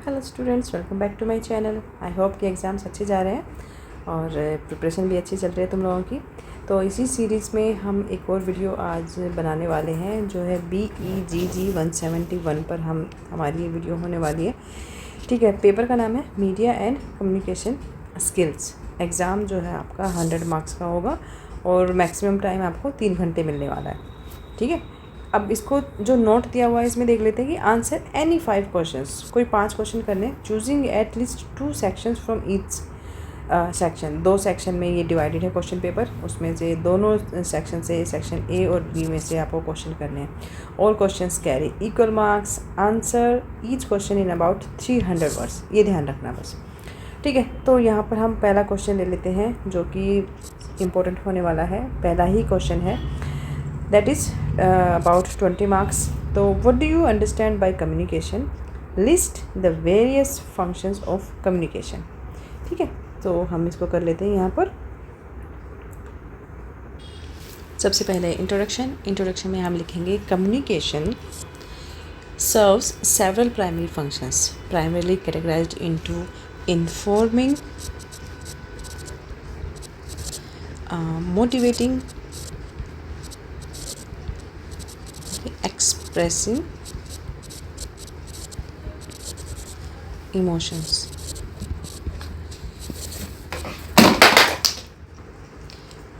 Hello students, welcome back to my channel. I hope कि exams अच्छे जा रहे हैं और प्रिपरेशन भी अच्छी चल रही है तुम लोगों की। तो इसी सीरीज़ में हम एक और वीडियो आज बनाने वाले हैं जो है BEGG 171 पर हमारी ये वीडियो होने वाली है। ठीक है, पेपर का नाम है media and communication skills. Exam जो है आपका 100 मार्क्स का होगा और मैक्सिमम टाइम आपको 3 घंटे मिलने वाला है। ठीक है, अब इसको जो नोट दिया हुआ है इसमें देख लेते हैं कि आंसर एनी 5 क्वेश्चंस, कोई 5 क्वेश्चन करने, choosing at least 2 sections from each section. 2 section में ये डिवाइडेड है क्वेश्चन पेपर, उसमें से दोनों सेक्शन से सेक्शन ए और बी में से आपको क्वेश्चन करने हैं। All questions carry equal marks, answer each question in about 300 words, ये ध्यान रखना बस। ठीक है, तो यहाँ पर हम पहला क्वेश्चन ले लेते हैं जो कि इम्पोर्टेंट होने वाला है। पहला ही क्वेश्चन है that is about 20 marks. तो what do you understand by communication? List the various functions of communication. ठीक है, तो हम इसको कर लेते हैं यहाँ पर। सबसे पहले इंट्रोडक्शन में हम लिखेंगे communication serves several primary functions, primarily categorized into informing, motivating, expressing emotions,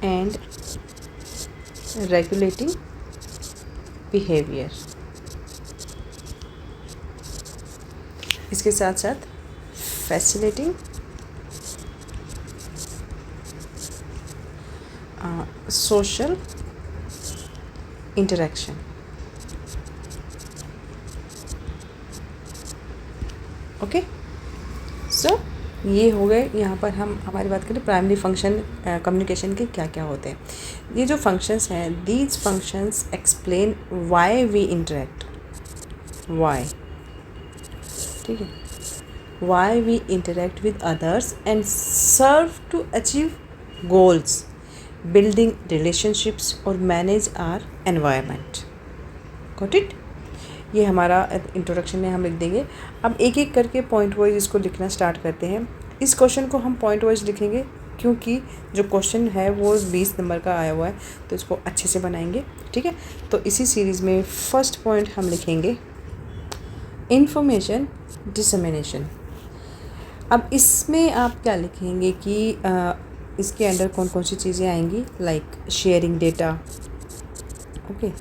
and regulating behavior. इसके साथ साथ facilitating social interaction. Okay, so ये हो गए। यहाँ पर हम हमारी बात करें प्राइमरी फंक्शन कम्युनिकेशन के क्या क्या होते हैं। ये जो फंक्शंस हैं, these functions explain why we interact, why, ठीक है, why we interact with others and serve to achieve goals, building relationships और manage our environment. Got it? ये हमारा इंट्रोडक्शन में हम लिख देंगे। अब एक एक करके पॉइंट वाइज इसको लिखना स्टार्ट करते हैं। इस क्वेश्चन को हम पॉइंट वाइज लिखेंगे क्योंकि जो क्वेश्चन है वो 20 नंबर का आया हुआ है, तो इसको अच्छे से बनाएंगे। ठीक है, तो इसी सीरीज़ में फर्स्ट पॉइंट हम लिखेंगे इंफॉर्मेशन डिसमिनेशन। अब इसमें आप क्या लिखेंगे कि इसके अंडर कौन कौन सी चीज़ें आएंगी, like sharing data, okay,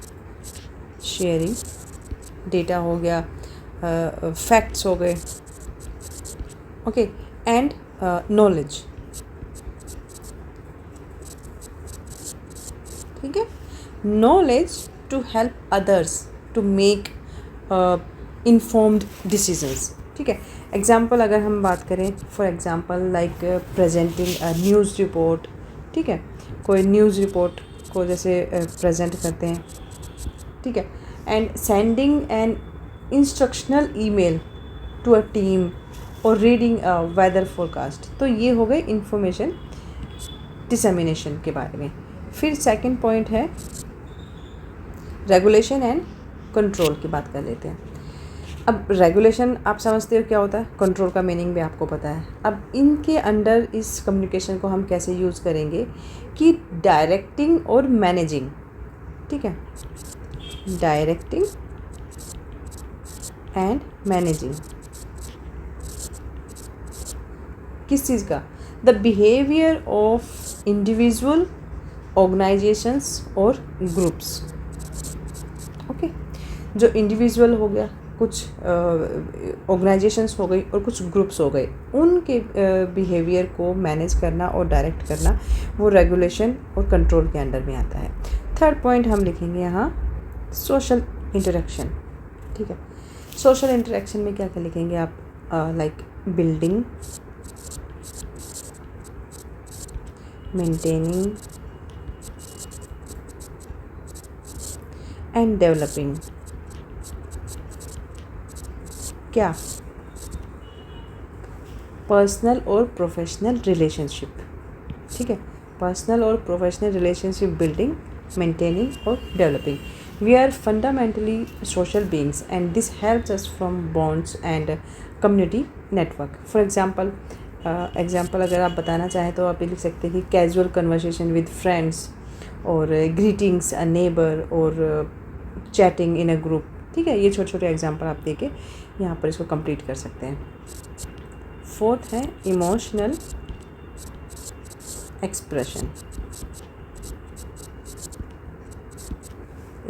sharing data हो गया, फैक्ट्स हो गए, ओके, एंड नॉलेज। ठीक है, knowledge to help others to make informed decisions. ठीक है, एग्जाम्पल अगर हम बात करें, for example like presenting a news report. ठीक है, कोई न्यूज़ रिपोर्ट को जैसे प्रेजेंट करते हैं। ठीक है, and sending an instructional email to a team और रीडिंग अ वेदर फोरकास्ट। तो ये हो गए इंफॉर्मेशन डिसमिनेशन के बारे में। फिर सेकंड पॉइंट है रेगुलेशन एंड कंट्रोल की बात कर लेते हैं। अब रेगुलेशन आप समझते हो क्या होता है, कंट्रोल का मीनिंग भी आपको पता है। अब इनके अंडर इस कम्युनिकेशन को हम कैसे यूज़ करेंगे कि डायरेक्टिंग और मैनेजिंग। ठीक है, डायरेक्टिंग एंड मैनेजिंग किस चीज़ का, the behaviour of individual, organisations और ग्रुप्स। ओके, जो इंडिविजुअल हो गया, कुछ ऑर्गेनाइजेशंस हो गई और कुछ ग्रुप्स हो गए, उनके बिहेवियर को मैनेज करना और डायरेक्ट करना, वो रेगुलेशन और कंट्रोल के अंडर में आता है। थर्ड पॉइंट हम लिखेंगे यहाँ सोशल इंटरेक्शन। ठीक है, सोशल इंटरेक्शन में क्या क्या लिखेंगे आप, like building, maintaining and developing. क्या, पर्सनल और प्रोफेशनल रिलेशनशिप। ठीक है, पर्सनल और प्रोफेशनल रिलेशनशिप बिल्डिंग, मेंटेनिंग और developing. We are fundamentally social beings and this helps us from bonds and community network. For example, example अगर आप बताना चाहें तो आप ये लिख सकते हैं कि कैजुअल कन्वर्सेशन विद फ्रेंड्स और ग्रीटिंग्स अ नेबर और चैटिंग इन अ ग्रुप. ठीक है, ये छोटे छोटे एग्जाम्पल आप देके यहाँ पर इसको कंप्लीट कर सकते हैं. फोर्थ है इमोशनल एक्सप्रेशन.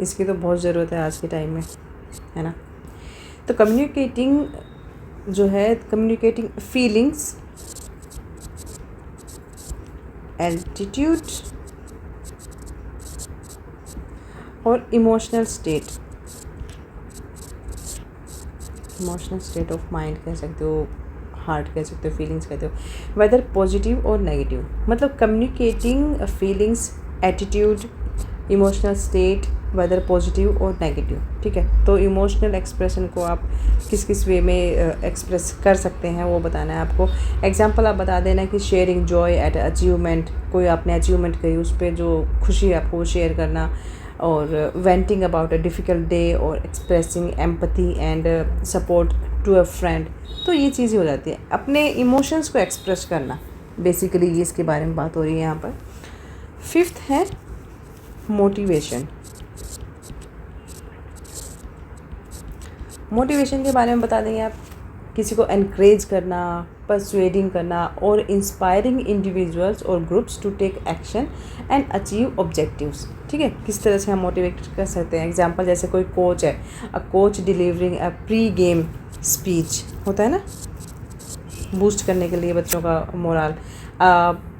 इसकी तो बहुत ज़रूरत है आज के टाइम में, है ना. तो कम्युनिकेटिंग जो है, कम्युनिकेटिंग फीलिंग्स, एल्टीट्यूड और इमोशनल स्टेट ऑफ माइंड कह सकते हो, हार्ट कह सकते हो, फीलिंग्स कहते हो, वेदर पॉजिटिव और नेगेटिव. मतलब communicating feelings, attitude, emotional state, whether positive और नेगेटिव. ठीक है, तो इमोशनल एक्सप्रेशन को आप किस किस वे में एक्सप्रेस कर सकते हैं वो बताना है आपको. एग्जांपल आप बता देना कि शेयरिंग जॉय एट अचीवमेंट, कोई आपने अचीवमेंट करी उस पर जो खुशी है आपको वो शेयर करना, और venting about a difficult day और expressing empathy and support to a friend. तो ये चीज़ें हो जाती है, अपने इमोशंस को एक्सप्रेस करना. बेसिकली ये इसके बारे में बात हो रही है यहाँ पर. फिफ्थ है मोटिवेशन. मोटिवेशन के बारे में बता देंगे आप, किसी को एनकरेज करना, परसुएडिंग करना और इंस्पायरिंग इंडिविजुअल्स और groups to take action and achieve objectives. ठीक है, किस तरह से हम मोटिवेट कर सकते हैं. एग्जांपल जैसे कोई कोच है, a coach delivering a pre game speech होता है ना, बूस्ट करने के लिए बच्चों का मोरल.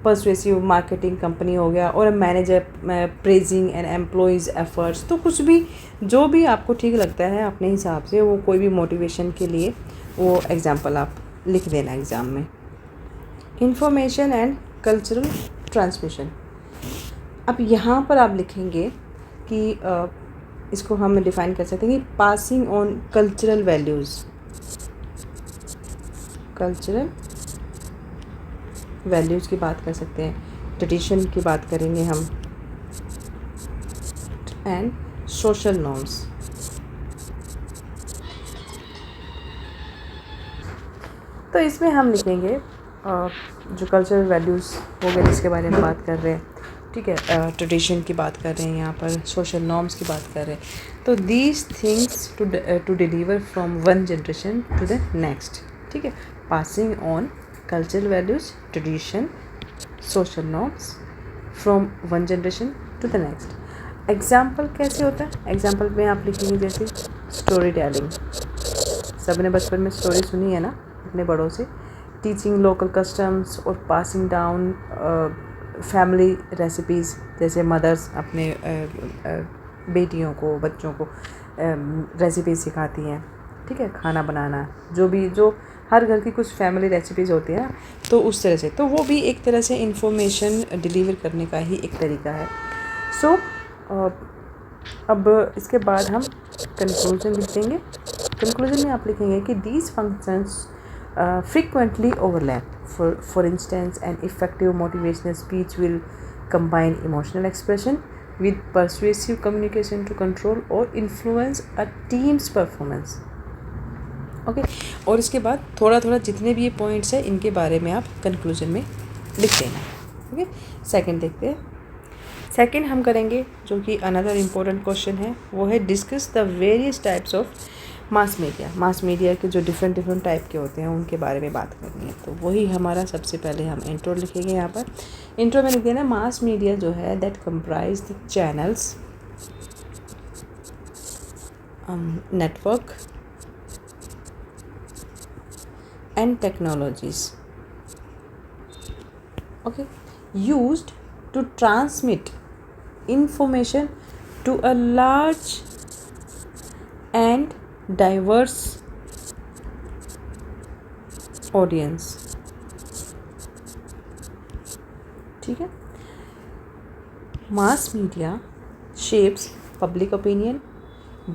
परसुएसिव मार्केटिंग कंपनी हो गया, और manager praising and employees efforts. तो कुछ भी जो भी आपको ठीक लगता है अपने हिसाब से, वो कोई भी मोटिवेशन के लिए वो एग्जांपल आप लिख देना एग्ज़ाम में. Information and cultural transmission. अब यहाँ पर आप लिखेंगे कि इसको हम डिफ़ाइन कर सकते हैं कि passing on cultural values. Cultural values की बात कर सकते हैं, ट्रेडिशन की बात करेंगे हम, एंड सोशल नॉर्म्स. तो इसमें हम लिखेंगे जो कल्चरल वैल्यूज़ हो गए जिसके बारे में बात कर रहे हैं. ठीक है, ट्रेडिशन की बात कर रहे हैं यहाँ पर, सोशल नॉर्म्स की बात कर रहे हैं. तो these things to deliver from one generation to the next. ठीक है, passing on cultural values, tradition, social norms from one generation to the next. Example कैसे होता है, एग्जाम्पल में आप लिखेंगे जैसे स्टोरी टेलिंग. सबने बचपन में स्टोरी सुनी है ना अपने बड़ों से. टीचिंग लोकल कस्टम्स और पासिंग डाउन फैमिली रेसिपीज़, जैसे मदर्स अपने बेटियों को, बच्चों को रेसिपीज़ सिखाती हैं. ठीक है, खाना बनाना, जो हर घर की कुछ फैमिली रेसिपीज़ होती है ना, तो उस तरह से, तो वो भी एक तरह से इंफॉर्मेशन डिलीवर करने का ही एक तरीका है. सो अब इसके बाद हम कंक्लूजन लिख देंगे. कंक्लूजन में आप लिखेंगे कि these functions frequently overlap. For instance, an effective motivational speech will combine emotional expression with persuasive communication to control or influence a team's performance. Okay, और इसके बाद थोड़ा थोड़ा जितने भी ये पॉइंट्स हैं इनके बारे में आप कंक्लूजन में लिख देना. ओके, सेकंड देखते हैं. सेकंड हम करेंगे जो कि अनदर इम्पोर्टेंट क्वेश्चन है, वो है discuss the various types of mass media. Mass media के जो डिफरेंट टाइप के होते हैं उनके बारे में बात करनी है. तो वही हमारा सबसे पहले हम इंट्रो लिखेंगे. यहाँ पर इंट्रो में लिख देना मास मीडिया जो है that comprise the channels, network and technologies, okay, used to transmit information to a large and diverse audience. ठीक है, mass media shapes public opinion,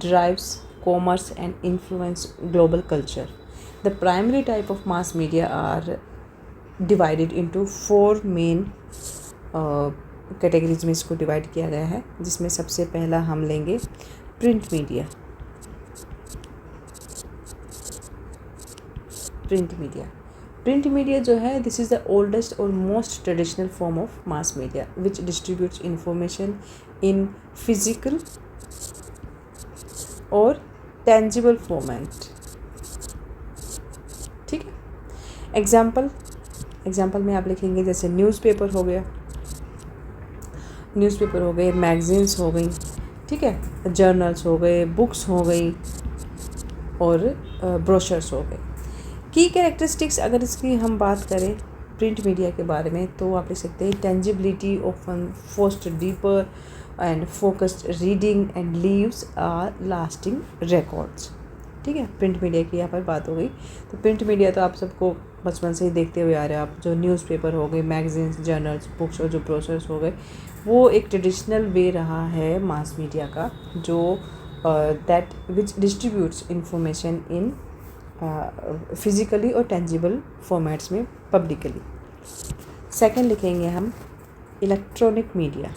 drives commerce and influence global culture. The primary type of mass media are divided into four main categories में इसको divide किया गया है, जिसमें सबसे पहला हम लेंगे प्रिंट मीडिया। प्रिंट मीडिया जो है, दिस इज़ द ओल्डेस्ट और most traditional form of mass media which distributes information in physical और टेंजिबल फॉर्मेट। ठीक है, एग्जाम्पल में आप लिखेंगे जैसे न्यूज़पेपर हो गए, मैगजीन्स हो गई, ठीक है, जर्नल्स हो गए, बुक्स हो गई और ब्रोशर्स हो गए। की कैरेक्टरिस्टिक्स अगर इसकी हम बात करें प्रिंट मीडिया के बारे में, तो आप लिख सकते हैं tangibility often foster deeper and focused reading and leaves are lasting records. ठीक है, प्रिंट मीडिया की यहाँ पर बात हो गई। तो प्रिंट मीडिया तो आप सबको बचपन से ही देखते हुए आ रहे हैं आप, जो न्यूज़पेपर हो गए, मैगजीन्स, जर्नल्स, बुक्स और जो ब्रोशर्स हो गए, वो एक ट्रेडिशनल वे रहा है मास मीडिया का, जो that which distributes information in physically और टेंजिबल फॉर्मेट्स में पब्लिकली। सेकंड लिखेंगे हम इलेक्ट्रॉनिक मीडिया।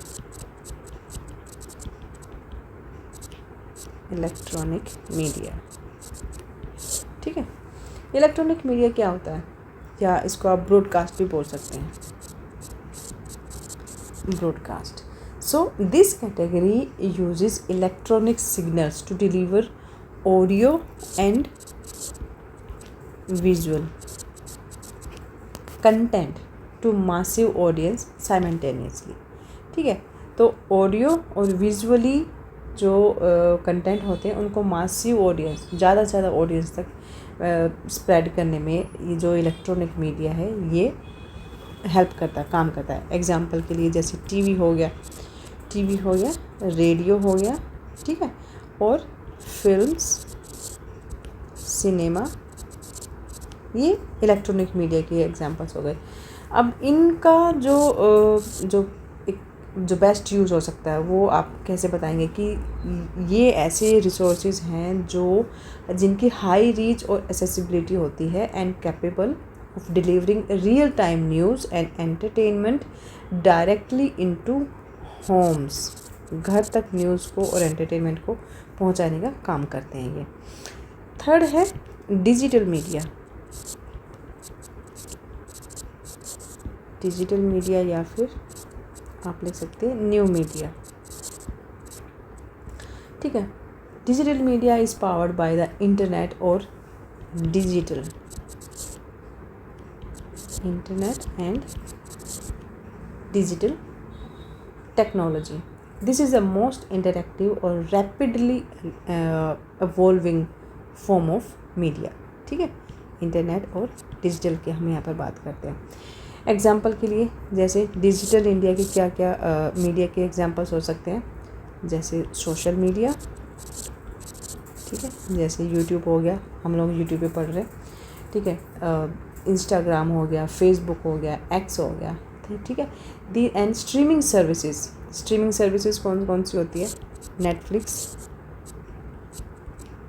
ठीक है, इलेक्ट्रॉनिक मीडिया क्या होता है, या इसको आप ब्रॉडकास्ट भी बोल सकते हैं, broadcast. So this category uses electronic signals to deliver audio and visual content to massive audience simultaneously. ठीक है, तो ऑडियो और विजुअली जो कंटेंट होते हैं उनको मासिव ऑडियंस, ज़्यादा से ज़्यादा ऑडियंस तक स्प्रेड करने में ये जो इलेक्ट्रॉनिक मीडिया है ये हेल्प करता है, काम करता है। एग्जांपल के लिए जैसे टीवी हो गया, रेडियो हो गया, ठीक है, और फिल्म्स, सिनेमा, ये इलेक्ट्रॉनिक मीडिया के एग्जांपल्स हो गए। अब इनका जो बेस्ट यूज़ हो सकता है वो आप कैसे बताएंगे कि ये ऐसे रिसोर्सेज हैं जिनकी हाई रीच और एक्सेसिबिलिटी होती है and capable of delivering real time news and entertainment directly into homes. घर तक न्यूज़ को और एंटरटेनमेंट को पहुंचाने का काम करते हैं ये। थर्ड है डिजिटल मीडिया या फिर आप लिख सकते हैं न्यू मीडिया। ठीक है, digital media is powered by the internet और digital technology. This is the most interactive or rapidly evolving form of media. ठीक है, इंटरनेट और डिजिटल की हम यहाँ पर बात करते हैं। एग्जाम्पल के लिए जैसे डिजिटल इंडिया के क्या क्या मीडिया के एग्जाम्पल्स हो सकते हैं, जैसे सोशल मीडिया, ठीक है, जैसे यूट्यूब हो गया, हम लोग यूट्यूब पे पढ़ रहे हैं, ठीक है, इंस्टाग्राम हो गया, फेसबुक हो गया, एक्स हो गया, ठीक है। दी एंड स्ट्रीमिंग सर्विसेज कौन कौन सी होती है, नेटफ्लिक्स,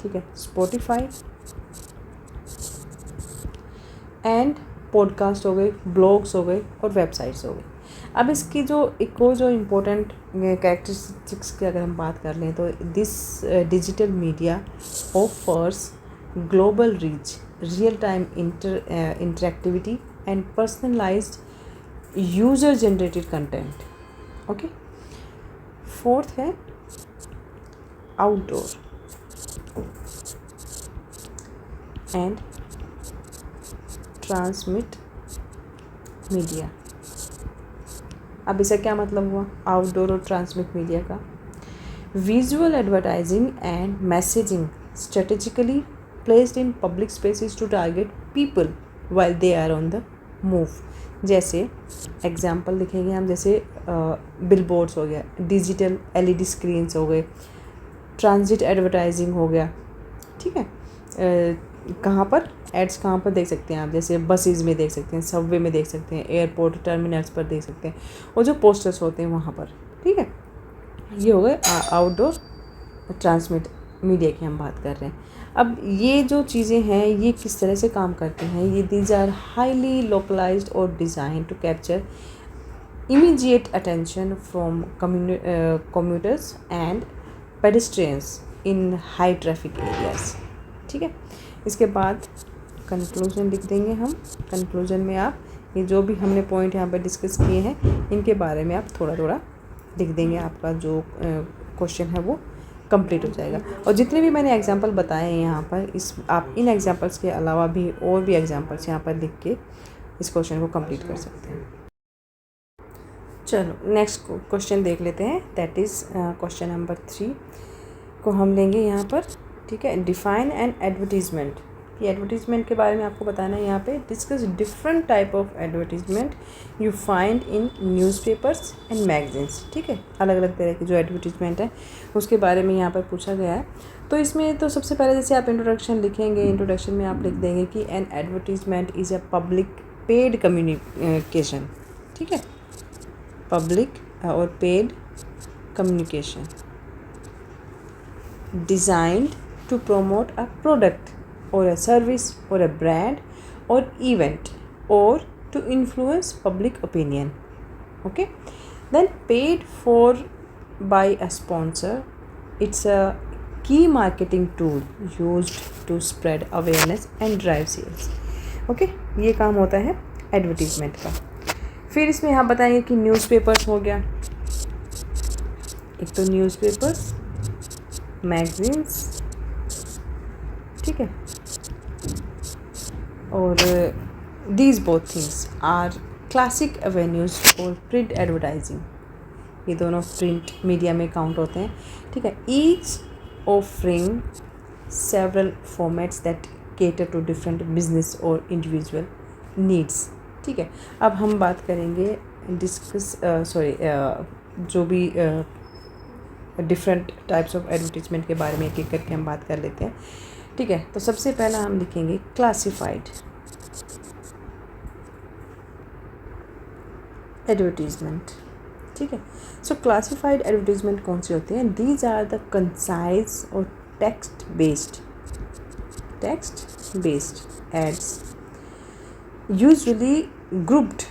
ठीक है, स्पॉटिफाई एंड पॉडकास्ट हो गए, ब्लॉग्स हो गए और वेबसाइट्स हो गए। अब इसकी जो एक और जो इम्पोर्टेंट कैरेक्टरिस्टिक्स की अगर हम बात कर लें तो this digital media offers global reach, real time interactivity and personalised user generated content. Okay, fourth है आउटडोर एंड ट्रांसमिट मीडिया। अब इसका क्या मतलब हुआ, आउटडोर और ट्रांसमिट मीडिया का? Visual advertising and messaging strategically placed in public spaces to target people while they are on the move. जैसे example लिखेंगे हम, जैसे बिलबोर्ड्स हो गया, डिजिटल LED स्क्रीन्स हो गए, ट्रांजिट एडवर्टाइजिंग हो गया, ठीक है। कहाँ पर एड्स कहाँ पर देख सकते हैं आप, जैसे बसेस में देख सकते हैं, सबवे में देख सकते हैं, एयरपोर्ट टर्मिनल्स पर देख सकते हैं, और जो पोस्टर्स होते हैं वहाँ पर, ठीक है। ये हो गए आउटडोर ट्रांसमिट मीडिया की हम बात कर रहे हैं। अब ये जो चीज़ें हैं ये किस तरह से काम करती हैं, ये दीज आर हाईली लोकलाइज्ड और design to capture immediate attention from commuters and pedestrians in high traffic areas. ठीक है, इसके बाद कंक्लूजन लिख देंगे हम। कंक्लूजन में आप ये जो भी हमने पॉइंट यहाँ पर डिस्कस किए हैं इनके बारे में आप थोड़ा थोड़ा लिख देंगे, आपका जो क्वेश्चन है वो कंप्लीट हो जाएगा। और जितने भी मैंने एग्जांपल बताए हैं यहाँ पर, इस आप इन एग्जांपल्स के अलावा भी और भी एग्जांपल्स यहाँ पर लिख के इस क्वेश्चन को कंप्लीट कर सकते हैं। चलो नेक्स्ट क्वेश्चन देख लेते हैं, दैट इज़ क्वेश्चन नंबर 3 को हम लेंगे यहाँ पर। ठीक है, डिफाइन एन एडवर्टीज़मेंट। ये एडवर्टीज़मेंट के बारे में आपको बताना है यहाँ पे। Discuss different type of advertisement you find in newspapers and magazines. ठीक है, अलग अलग तरह की जो एडवर्टीज़मेंट है उसके बारे में यहाँ पर पूछा गया है। तो इसमें तो सबसे पहले जैसे आप इंट्रोडक्शन लिखेंगे, इंट्रोडक्शन में आप लिख देंगे कि an advertisement is a public paid communication. ठीक है, पब्लिक और paid communication designed to promote a product or a service or a brand or event or to influence public opinion. Okay, then paid for by a sponsor. It's a key marketing tool used to spread awareness and drive sales. Okay, ये काम होता है advertisement का। फिर इसमें आप बताएंगे कि न्यूज़पेपर्स हो गया, एक तो न्यूज़पेपर्स, मैगजीन्स, ठीक है, और these both things are classic avenues for print advertising. ये दोनों प्रिंट मीडिया में काउंट होते हैं। ठीक है, each offering several formats that cater to different business और इंडिविजुअल नीड्स। ठीक है, अब हम बात करेंगे जो भी डिफरेंट टाइप्स ऑफ एडवर्टीजमेंट के बारे में एक एक करके हम बात कर लेते हैं। ठीक है, तो सबसे पहला हम लिखेंगे क्लासिफाइड एडवर्टीजमेंट। ठीक है, सो क्लासिफाइड एडवर्टीजमेंट कौन सी होती हैं? दीज आर द कंसाइज और text based ads usually grouped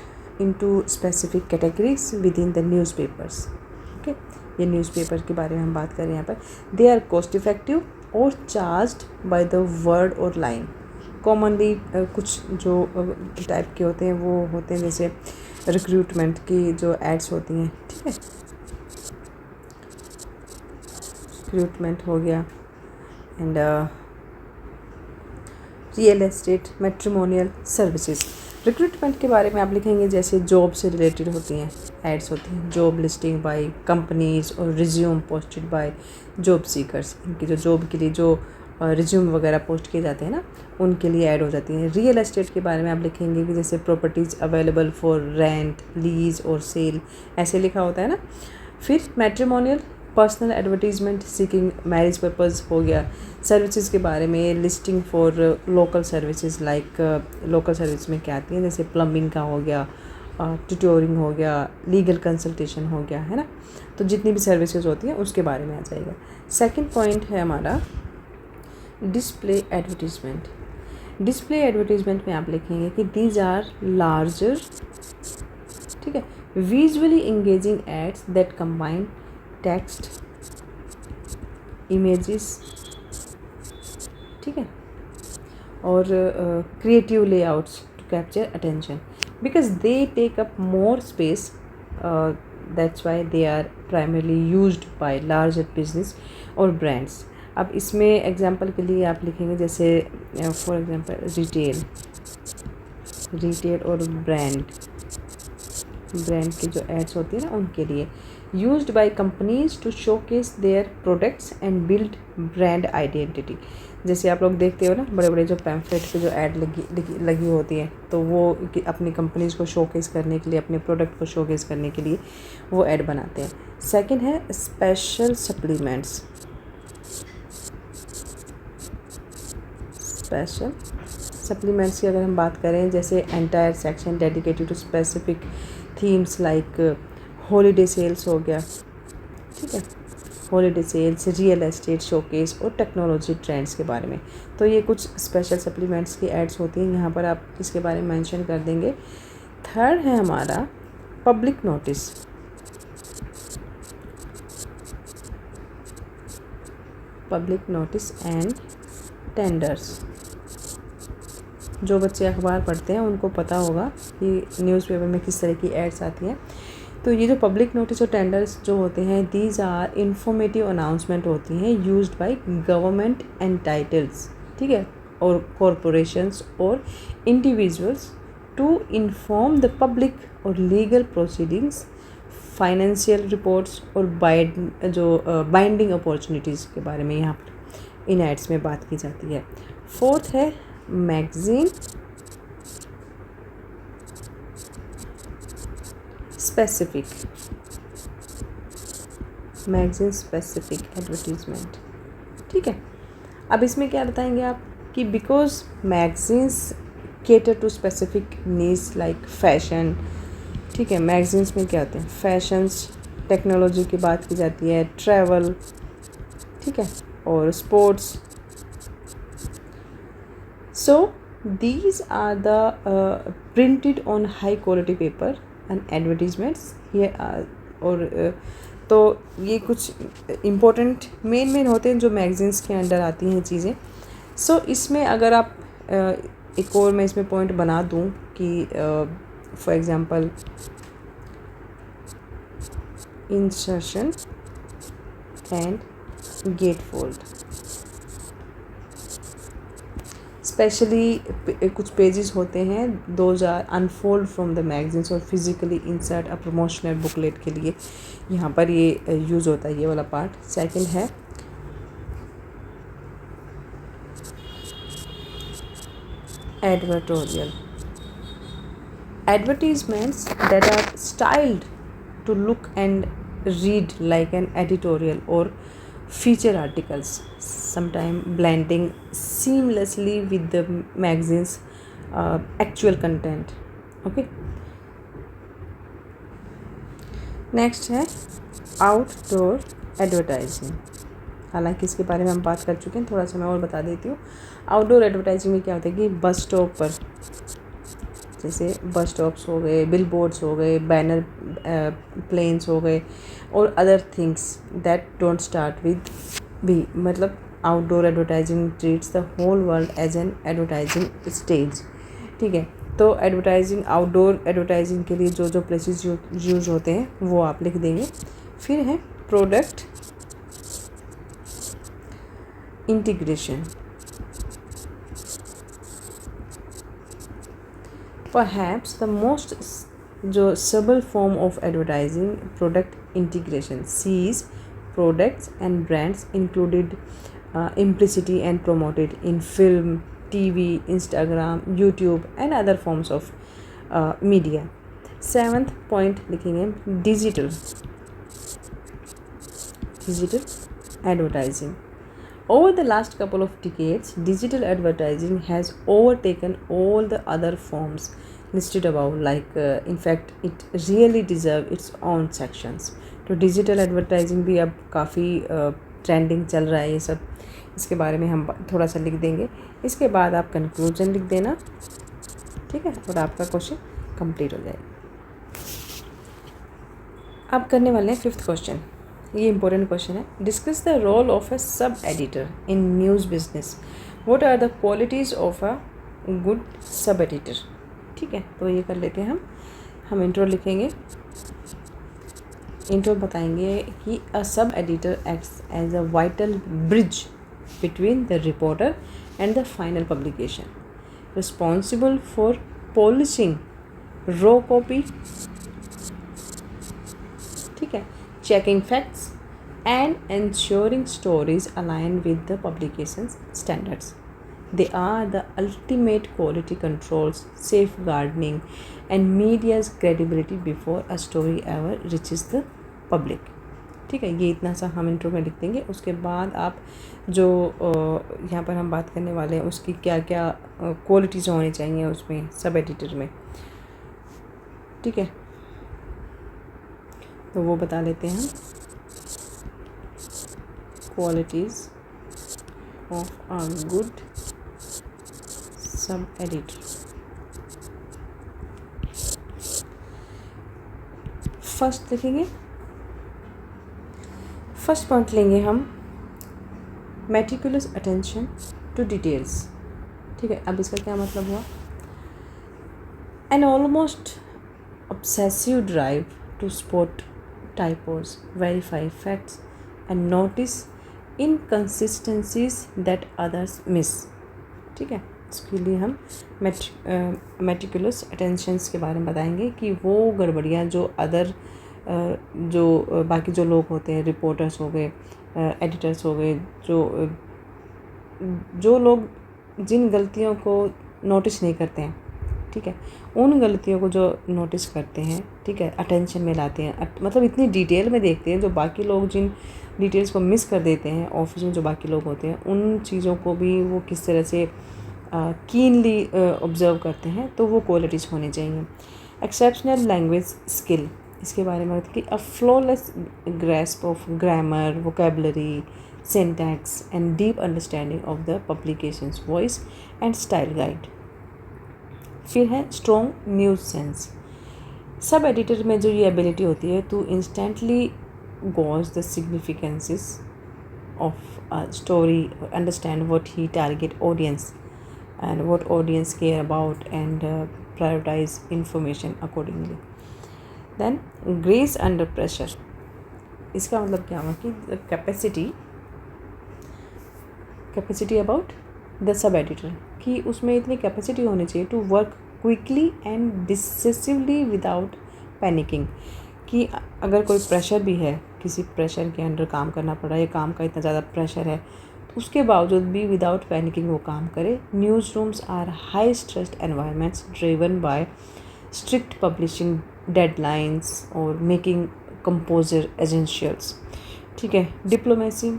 into specific categories within the newspapers. Okay, ये न्यूज़पेपर के बारे में हम बात कर रहे हैं यहाँ पर। दे आर कॉस्ट इफेक्टिव और चार्ज्ड बाय द वर्ड और लाइन। कॉमनली कुछ जो टाइप के होते हैं वो होते हैं जैसे रिक्रूटमेंट की जो एड्स होती हैं। ठीक है, रिक्रूटमेंट हो गया, and real estate, matrimonial services. Recruitment के बारे में आप लिखेंगे जैसे जॉब से रिलेटेड होती हैं, एड्स होती हैं, जॉब लिस्टिंग बाय कंपनीज और resume posted by job seekers. इनकी जो जॉब के लिए जो रिज्यूम वगैरह पोस्ट किए जाते हैं ना, उनके लिए ऐड हो जाती हैं। रियल एस्टेट के बारे में आप लिखेंगे कि जैसे properties available for rent, lease और सेल, ऐसे लिखा होता है ना। फिर matrimonial, personal advertisement seeking marriage purpose हो गया। सर्विसेज के बारे में listing for local services, like local service में क्या आती हैं, जैसे प्लम्बिंग का हो गया, ट्यूटोरिंग हो गया, लीगल कंसल्टेशन हो गया, है ना। तो जितनी भी सर्विसेज होती हैं उसके बारे में आ जाएगा। सेकंड पॉइंट है हमारा डिस्प्ले एडवर्टीजमेंट। डिस्प्ले एडवर्टीजमेंट में आप लिखेंगे कि दीज आर लार्जर, ठीक है, visually engaging ads that combine text, images, ठीक है, और creative layouts to capture attention because they take up more space. That's why they are primarily used by larger business और ब्रांड्स। अब इसमें example के लिए आप लिखेंगे जैसे फॉर एग्जांपल रिटेल और ब्रांड की जो एड्स होती है ना, उनके लिए used by companies to showcase their products and build brand identity. जैसे आप लोग देखते हो ना, बड़े बड़े जो पैम्फलेट पे जो ऐड लगी होती है, तो वो अपनी कंपनीज को शोकेस करने के लिए, अपने प्रोडक्ट को शोकेस करने के लिए वो ऐड बनाते हैं। सेकंड है स्पेशल सप्लीमेंट्स। स्पेशल सप्लीमेंट्स की अगर हम बात करें, जैसे entire section dedicated to specific themes like holiday sales हो गया, ठीक है, holiday sales, real estate showcase और टेक्नोलॉजी ट्रेंड्स के बारे में। तो ये कुछ स्पेशल सप्लीमेंट्स की एड्स होती हैं, यहाँ पर आप इसके बारे में मेंशन कर देंगे। थर्ड है हमारा public notice. Public notice and tenders. जो बच्चे अखबार पढ़ते हैं उनको पता होगा कि न्यूज़पेपर में किस तरह की एड्स आती हैं। तो ये जो पब्लिक नोटिस और टेंडर्स जो होते हैं, दीज आर इंफॉर्मेटिव अनाउंसमेंट होती हैं यूज्ड बाय गवर्नमेंट एंटाइटल्स, ठीक है, और कॉरपोरेशंस और individuals to inform the public और लीगल प्रोसीडिंग्स, फाइनेंशियल रिपोर्ट्स और बाइंडिंग अपॉर्चुनिटीज़ के बारे में यहाँ पर इन एड्स में बात की जाती है। फोर्थ है magazine specific, magazine specific advertisement, ठीक है। अब इसमें क्या बताएंगे आप कि because magazines cater to specific needs like fashion, ठीक है, मैगज़ीन्स में क्या होते हैं, फैशंस, टेक्नोलॉजी की बात की जाती है, ट्रैवल, ठीक है, और sports. So these are the printed on high quality paper and advertisements here और तो ये कुछ इम्पोर्टेंट मेन होते हैं जो मैगज़ीन्स के अंडर आती हैं चीज़ें। सो इसमें अगर आप एक और मैं इसमें पॉइंट बना दूं कि for example insertion and gatefold, specially कुछ पेजेस होते हैं those are unfold from the magazines और physically insert a promotional booklet के लिए यहाँ पर ये यूज़ होता है, ये वाला पार्ट। सेकंड है advertorial, advertisements that are styled to look and read like an editorial or feature articles, sometime blending seamlessly with the magazine's actual content. Okay, next है outdoor advertising। हालांकि इसके बारे में हम बात कर चुके हैं, थोड़ा सा मैं और बता देती हूँ। आउटडोर एडवर्टाइजिंग में क्या होता है कि बस स्टॉप पर, जैसे बस स्टॉप्स हो गए, बिल बोर्ड्स हो गए, बैनर प्लेन्स हो गए और other things that don't start with B, मतलब outdoor advertising treats the whole world as an advertising stage, ठीक है। तो एडवर्टाइजिंग, आउटडोर एडवर्टाइजिंग के लिए जो जो प्लेसेस यूज होते हैं वो आप लिख देंगे। फिर है product integration, perhaps the most जो subtle form of advertising, product integration, sees products and brands included implicitly and promoted in film, TV, Instagram, YouTube and other forms of media. Seventh point लिखेंगे digital advertising. Over the last couple of decades, digital advertising has overtaken all the other forms listed above. In fact, it really deserves its own sections. तो digital advertising भी अब काफ़ी trending चल रहा है ये सब, इसके बारे में हम थोड़ा सा लिख देंगे। इसके बाद आप कंक्लूजन लिख देना, ठीक है, और आपका क्वेश्चन कंप्लीट हो जाएगा। अब करने वाले हैं फिफ्थ क्वेश्चन, ये इंपॉर्टेंट क्वेश्चन है। Discuss the role of a sub editor in news business, what are the qualities of a good sub editor, ठीक है। तो ये कर लेते हैं हम इंट्रो लिखेंगे। इंट्रो बताएंगे कि a sub editor acts as a vital bridge between the reporter and the final publication, responsible for polishing raw copy, ठीक है, checking facts and ensuring stories align with the publication's standards. They are the ultimate quality controls, safeguarding and media's credibility before a story ever reaches the public. ठीक है, ये इतना सा हम intro में लिख देंगे। उसके बाद आप जो यहाँ पर हम बात करने वाले हैं उसकी क्या क्या क्वालिटीज़ होनी चाहिए उसमें सब एडिटर में, ठीक है, तो वो बता लेते हैं हम। Qualities of a good sub editor. First लिखेंगे, फर्स्ट पॉइंट लेंगे हम मेटिकुलस अटेंशन टू डिटेल्स। ठीक है, अब इसका क्या मतलब हुआ? An almost obsessive drive to spot typos, verify facts, and notice inconsistencies that others miss। ठीक है, इसके लिए हम मेटिकुलस अटेंशंस के बारे में बताएंगे कि वो गड़बड़ियाँ जो बाकी जो लोग होते हैं, रिपोर्टर्स हो गए, एडिटर्स हो गए, जो लोग जिन गलतियों को नोटिस नहीं करते हैं, ठीक है, उन गलतियों को जो नोटिस करते हैं, ठीक है, अटेंशन में लाते हैं, मतलब इतनी डिटेल में देखते हैं, जो बाकी लोग जिन डिटेल्स को मिस कर देते हैं, ऑफिस में जो बाकी लोग होते हैं, उन चीज़ों को भी वो किस तरह से कीनली ऑब्जर्व करते हैं, तो वो क्वालिटीज़ होनी चाहिए। एक्सेप्शनल लैंग्वेज स्किल, इसके बारे में कि a flawless grasp of grammar, vocabulary, syntax and deep understanding of the publication's voice and style guide. फिर है strong news sense. Sub editor में जो ये एबिलिटी होती है to instantly gauge the significances of a story, understand what he target audience and what audience care about and prioritise information accordingly. Then grace under pressure, इसका मतलब क्या हुआ कि capacity about the sub editor, कि उसमें इतनी capacity होनी चाहिए to work quickly and decisively without panicking, कि अगर कोई प्रेशर भी है, किसी प्रेशर के अंडर काम करना पड़ रहा है, काम का इतना ज़्यादा प्रेशर है, तो उसके बावजूद भी विदाउट पैनिकिंग वो काम करे। Newsrooms are high stressed environments driven by strict publishing deadlines और मेकिंग कंपोजर एसेंशियल्स। ठीक है, diplomacy,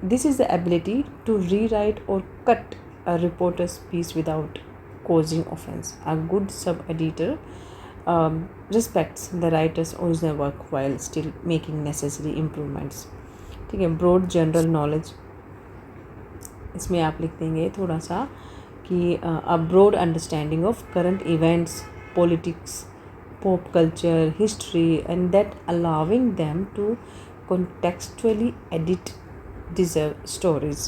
this is the ability to rewrite or cut a reporter's piece without causing offense. A good sub-editor respects the writer's original work while still making necessary improvements. ठीक है, broad general knowledge, इसमें आप लिख देंगे थोड़ा सा कि a broad understanding of current events, politics, pop culture, history, and that allowing them to contextually edit deserve stories.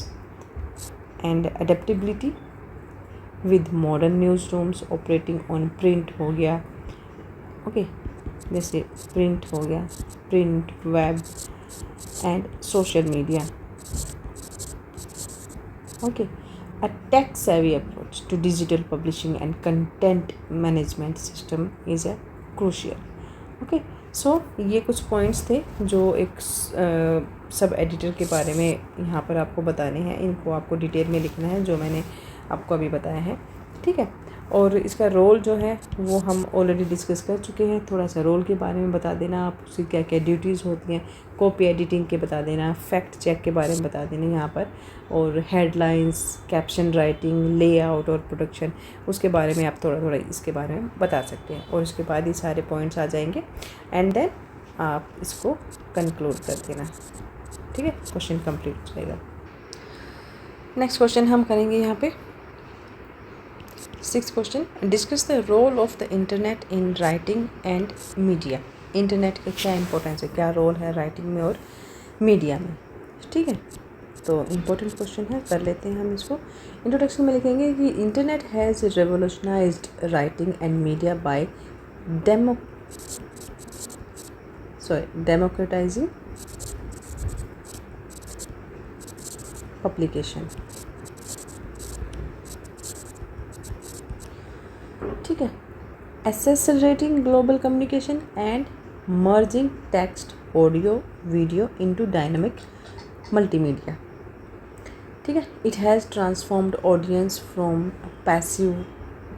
And adaptability with modern newsrooms operating on print हो गया, ओके, जैसे प्रिंट हो गया, print, web and social media. Okay, a tech savvy approach to digital publishing and content management system is a crucial. Okay, so ये कुछ points थे जो एक सब एडिटर के बारे में यहाँ पर आपको बताने हैं। इनको आपको डिटेल में लिखना है जो मैंने आपको अभी बताया है, ठीक है। और इसका रोल जो है वो हम ऑलरेडी डिस्कस कर चुके हैं। थोड़ा सा रोल के बारे में बता देना, आप उसकी क्या क्या ड्यूटीज़ होती हैं, कॉपी एडिटिंग के बता देना, फैक्ट चेक के बारे में बता देना यहाँ पर, और हेडलाइंस, कैप्शन राइटिंग, लेआउट और प्रोडक्शन, उसके बारे में आप थोड़ा थोड़ा इसके बारे में बता सकते हैं। और उसके बाद ये सारे पॉइंट्स आ जाएंगे एंड देन आप इसको कंक्लूड कर देना, ठीक है। क्वेश्चन कंप्लीट हो जाएगा। नेक्स्ट क्वेश्चन हम करेंगे यहाँ पे 6th question, discuss the role of the internet in writing and media. Internet का क्या इंपॉर्टेंस है, क्या रोल है राइटिंग में और मीडिया में, ठीक है। तो इम्पोर्टेंट क्वेश्चन है, कर लेते हैं हम इसको। इंट्रोडक्शन में लिखेंगे कि internet has revolutionised writing and media by democratising publication, ठीक है, accelerating global communication and merging text, audio, video into dynamic multimedia, ठीक है। It has transformed audience from passive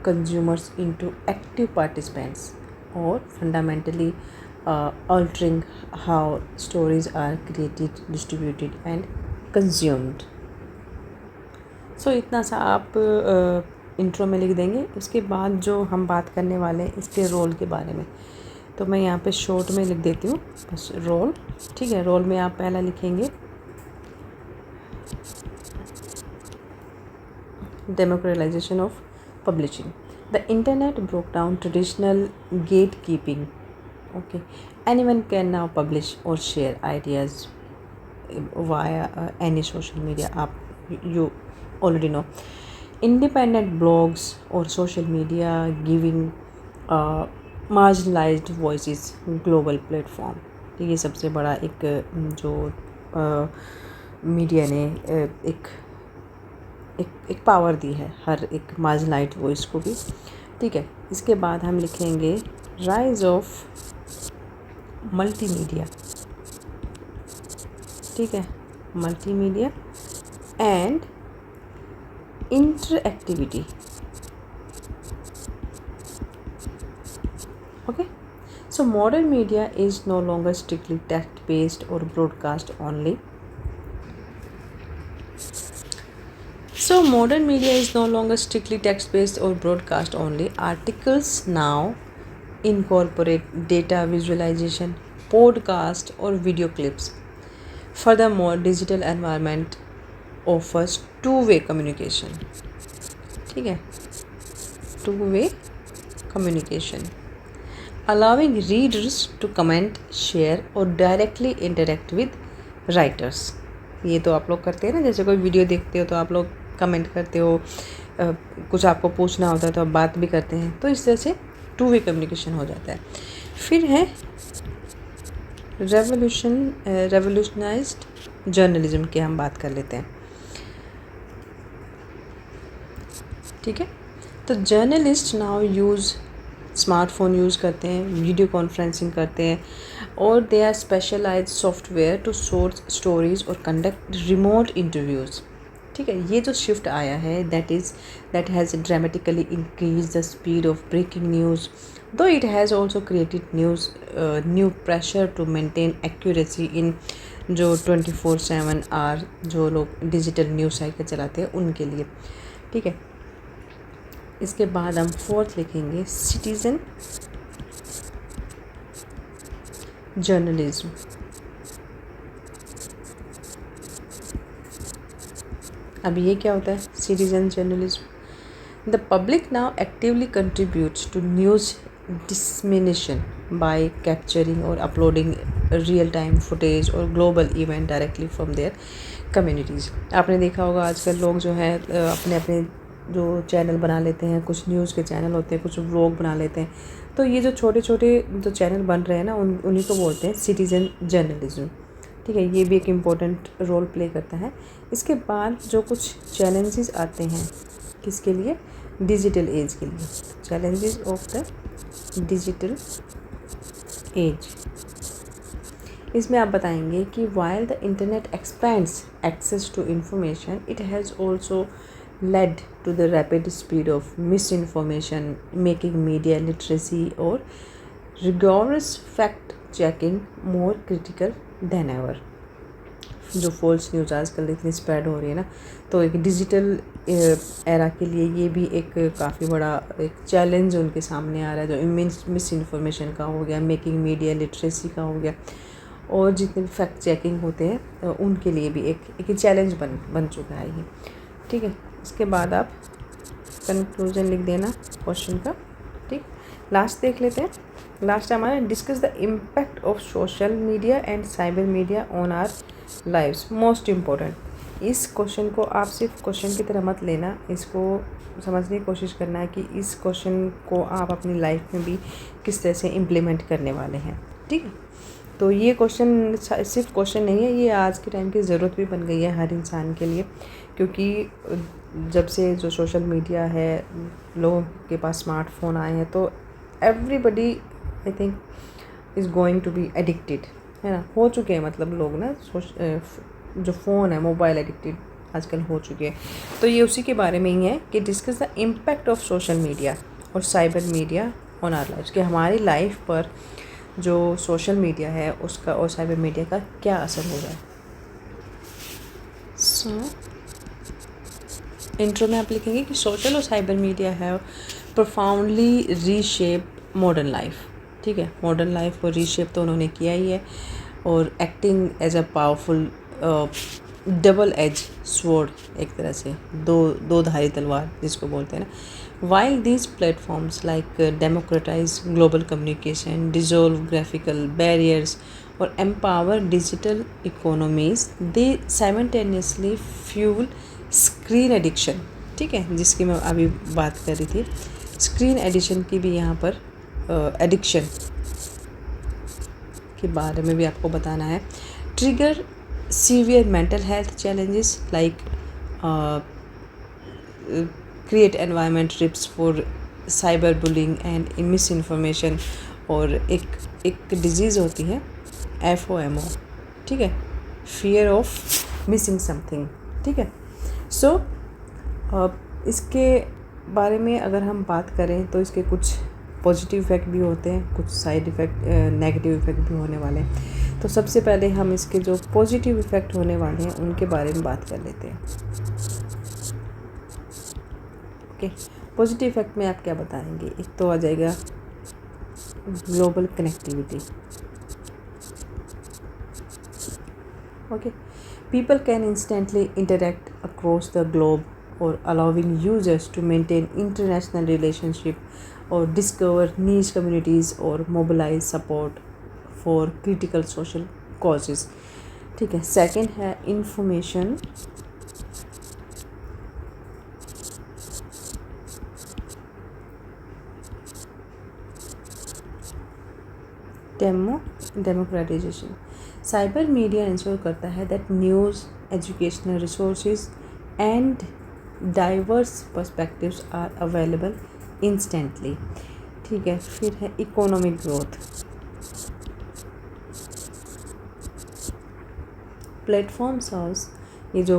consumers into active participants और fundamentally altering how stories are created, distributed and consumed. So इतना सा आप intro में लिख देंगे। उसके बाद जो हम बात करने वाले हैं इसके रोल के बारे में, तो मैं यहाँ पे शॉर्ट में लिख देती हूँ बस रोल, ठीक है। रोल में आप पहला लिखेंगे democratisation of publishing. The internet broke down traditional gatekeeping, okay, anyone can now publish और share ideas via any social media. You already know. Independent blogs or social media giving marginalized voices global platform. तो ये सबसे बड़ा एक जो media ने एक एक पावर दी है हर एक मार्जिनलाइज्ड वॉइस को भी, ठीक है। इसके बाद हम लिखेंगे राइज ऑफ मल्टीमीडिया, ठीक है, multimedia and interactivity. Okay, so modern media is no longer strictly text based or broadcast only. So modern media is no longer strictly text based or broadcast only. Articles now incorporate data visualization, podcast or video clips. Furthermore, digital environment offers two-way communication, ठीक है, two-way communication, allowing readers to comment, share or directly interact with writers. ये तो आप लोग करते हैं ना, जैसे कोई वीडियो देखते हो तो आप लोग कमेंट करते हो, कुछ आपको पूछना होता है तो आप बात भी करते हैं, तो इस तरह से टू वे कम्युनिकेशन हो जाता है। फिर है रेवोल्यूशनाइज्ड जर्नलिज्म की हम बात कर लेते हैं, ठीक है। तो journalist now use smartphone use करते हैं, वीडियो कॉन्फ्रेंसिंग करते हैं, और they are specialised software to source stories और कंडक्ट रिमोट इंटरव्यूज़, ठीक है। ये जो शिफ्ट आया है that has dramatically increase the speed of breaking news, though it has also created new pressure to maintain accuracy in जो 24/7 our जो लोग डिजिटल न्यूज़ साइकिल चलाते हैं उनके लिए, ठीक है। इसके बाद हम फोर्थ लिखेंगे सिटीज़न जर्नलिज्म। अब ये क्या होता है citizen journalism? The public now actively contributes to news dissemination by capturing और अपलोडिंग रियल टाइम फुटेज और global event directly from their communities. आपने देखा होगा आजकल लोग जो है अपने अपने जो चैनल बना लेते हैं, कुछ न्यूज़ के चैनल होते हैं, कुछ व्लॉग बना लेते हैं, तो ये जो छोटे छोटे जो चैनल बन रहे हैं ना उन्हीं को बोलते हैं सिटीज़न जर्नलिज्म, ठीक है। ये भी एक इम्पोर्टेंट रोल प्ले करता है। इसके बाद जो कुछ चैलेंजेस आते हैं किसके लिए? डिजिटल एज के लिए, challenges of the digital age. इसमें आप बताएंगे कि while the internet expands access to information, it has also led to the rapid speed of misinformation, making media literacy or rigorous fact checking more critical than ever. जो false news आजकल इतनी spread हो रही है ना, तो एक digital era के लिए ये भी एक काफ़ी बड़ा एक चैलेंज उनके सामने आ रहा है, जो मिस इन्फॉर्मेशन का हो गया, मेकिंग मीडिया लिटरेसी का हो गया, और जितने भी फैक्ट चेकिंग होते हैं उनके लिए भी एक चैलेंज बन चुका है ये, ठीक है। इसके बाद आप कंक्लूजन लिख देना क्वेश्चन का, ठीक। लास्ट देख लेते हैं। लास्ट हमारा discuss the impact of social media and cyber media on our lives, most important. इस क्वेश्चन को आप सिर्फ क्वेश्चन की तरह मत लेना, इसको समझने की कोशिश करना है कि इस क्वेश्चन को आप अपनी लाइफ में भी किस तरह से इम्प्लीमेंट करने वाले हैं, ठीक है। तो ये क्वेश्चन सिर्फ क्वेश्चन नहीं है, ये आज के टाइम की ज़रूरत भी बन गई है हर इंसान के लिए, क्योंकि जब से जो सोशल मीडिया है, लोगों के पास स्मार्टफोन आए हैं, तो everybody I think is going to be addicted, है ना, हो चुके हैं, मतलब लोग ना जो फ़ोन है मोबाइल एडिक्टेड आजकल हो चुके हैं। तो ये उसी के बारे में ही है कि discuss the impact of social media और cyber media on our life, कि हमारी लाइफ पर जो सोशल मीडिया है उसका और साइबर मीडिया का क्या असर हो रहा है। इंट्रो में आप लिखेंगे कि सोशल और साइबर मीडिया है प्रोफाउंडली रीशेप मॉडर्न लाइफ, ठीक है। मॉडर्न लाइफ को रीशेप तो उन्होंने किया ही है, और acting as a powerful double edge sword, एक तरह से दो धारी तलवार जिसको बोलते हैं ना। While these platforms like democratise global communication, dissolve graphical barriers और एम्पावर डिजिटल इकोनॉमीज़, दे साइमल्टेनियसली फ्यूल स्क्रीन एडिक्शन। ठीक है, जिसकी मैं अभी बात कर रही थी, स्क्रीन एडिक्शन की भी यहाँ पर एडिक्शन के बारे में भी आपको बताना है। Trigger severe mental health challenges like create environment risk for cyber bullying and miss information. और एक डिजीज़ होती है FOMO, ठीक है, फियर ऑफ मिसिंग समथिंग। ठीक है, सो इसके बारे में अगर हम बात करें तो इसके कुछ पॉजिटिव इफ़ेक्ट भी होते हैं, कुछ साइड इफ़ेक्ट नेगेटिव इफ़ेक्ट भी होने वाले हैं। तो सबसे पहले हम इसके जो पॉजिटिव इफ़ेक्ट होने वाले हैं उनके बारे में बात कर लेते हैं। ओके, पॉजिटिव इफ़ेक्ट में आप क्या बताएंगे? एक तो आ जाएगा global connectivity. Okay, people can instantly interact across the globe or allowing users to maintain international relationship or discover niche communities or mobilize support for critical social causes। ठीक है, second है information democratisation. Cyber media ensure करता है that news, educational resources and diverse perspectives are available instantly. ठीक है, फिर है economic growth. Platform serves, ये जो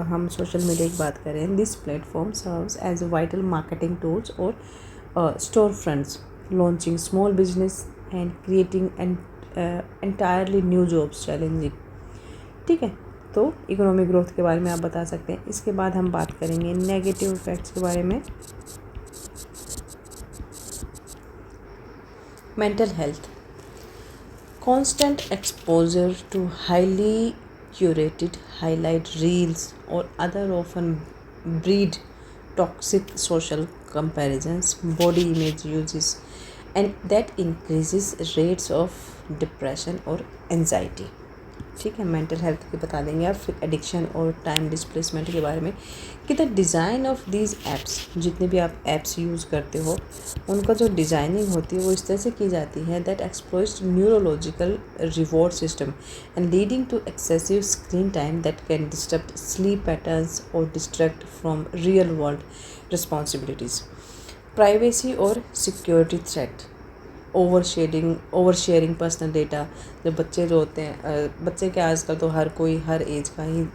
हम सोशल मीडिया की बात करें, this platform serves as vital marketing tools और store fronts, launching small business and creating entirely new jobs challenging. ठीक है, तो इकोनॉमिक ग्रोथ के बारे में आप बता सकते हैं। इसके बाद हम बात करेंगे नेगेटिव इफ़ेक्ट्स के बारे में। Mental health, constant exposure to highly curated highlight reels और other often breed toxic social comparisons, body image uses, and that increases rates of depression और anxiety। ठीक है, मेंटल हेल्थ की बता देंगे आप। फिर एडिक्शन और टाइम डिस्प्लेसमेंट के बारे में कि the design of these apps, जितने भी आप ऐप्स यूज़ करते हो उनका जो डिज़ाइनिंग होती है वो इस तरह से की जाती है that exploits neurological reward system and leading to excessive screen time that can disturb sleep patterns और distract from real world responsibilities. Privacy और security threat, over sharing personal data. जब बच्चे जो होते हैं, बच्चे क्या आजकल तो हर कोई, हर एज का ही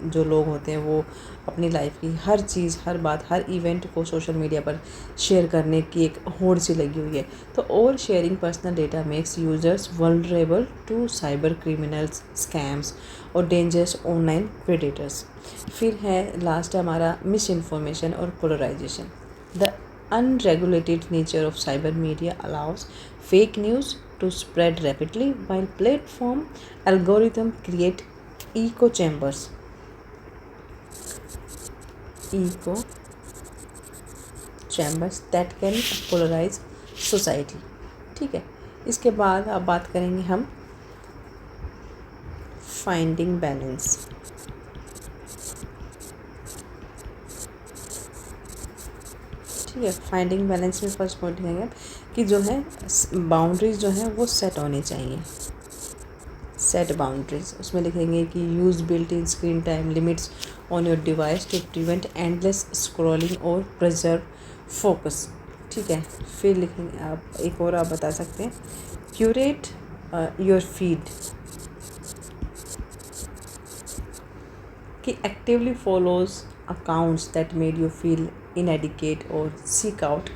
जो लोग होते हैं वो अपनी लाइफ की हर चीज़, हर बात, हर इवेंट को सोशल मीडिया पर शेयर करने की एक होड़ सी लगी हुई है। तो over sharing personal data makes users vulnerable to cyber criminals, scams और डेंजरस ऑनलाइन प्रेडेटर्स। फिर है लास्ट है हमारा मिस इन्फॉर्मेशन और polarisation. The unregulated nature of cyber media allows fake news to spread rapidly while platform algorithm create echo chambers that can polarize society। ठीक है, इसके बाद अब बात करेंगे हम फाइंडिंग बैलेंस। ठीक है, फाइंडिंग बैलेंस में फर्स्ट पॉइंट है कि जो है बाउंड्रीज जो है वो सेट होनी चाहिए। सेट बाउंड्रीज, उसमें लिखेंगे कि use built in screen time limits on your device to prevent endless scrolling और प्रिजर्व फोकस। ठीक है, फिर लिखेंगे आप, एक और आप बता सकते हैं, क्यूरेट योर फीड, कि actively follows accounts that made you feel inadequate or seek out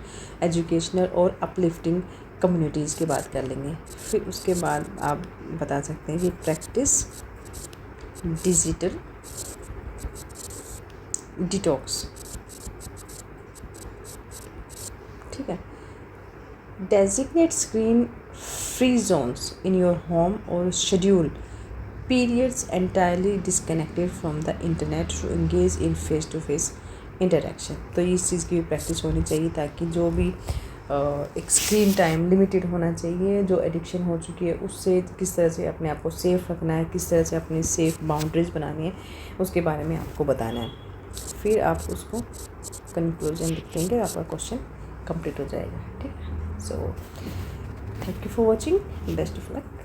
educational और uplifting communities की बात कर लेंगे। फिर उसके बाद आप बता सकते हैं कि प्रैक्टिस डिजिटल डिटॉक्स। ठीक है, designate screen free zones in your home और schedule periods entirely disconnected from the internet to engage in face to face interaction। तो इस चीज़ की भी प्रैक्टिस होनी चाहिए ताकि जो भी एक स्क्रीन टाइम लिमिटेड होना चाहिए, जो एडिक्शन हो चुकी है उससे किस तरह से अपने आप को सेफ़ रखना है, किस तरह से अपनी सेफ़ बाउंड्रीज बनानी है, उसके बारे में आपको बताना है। फिर आप उसको कंक्लूजन लिख देंगे, आपका क्वेश्चन कंप्लीट हो जाएगा। ठीक है। So thank you for watching, best of luck.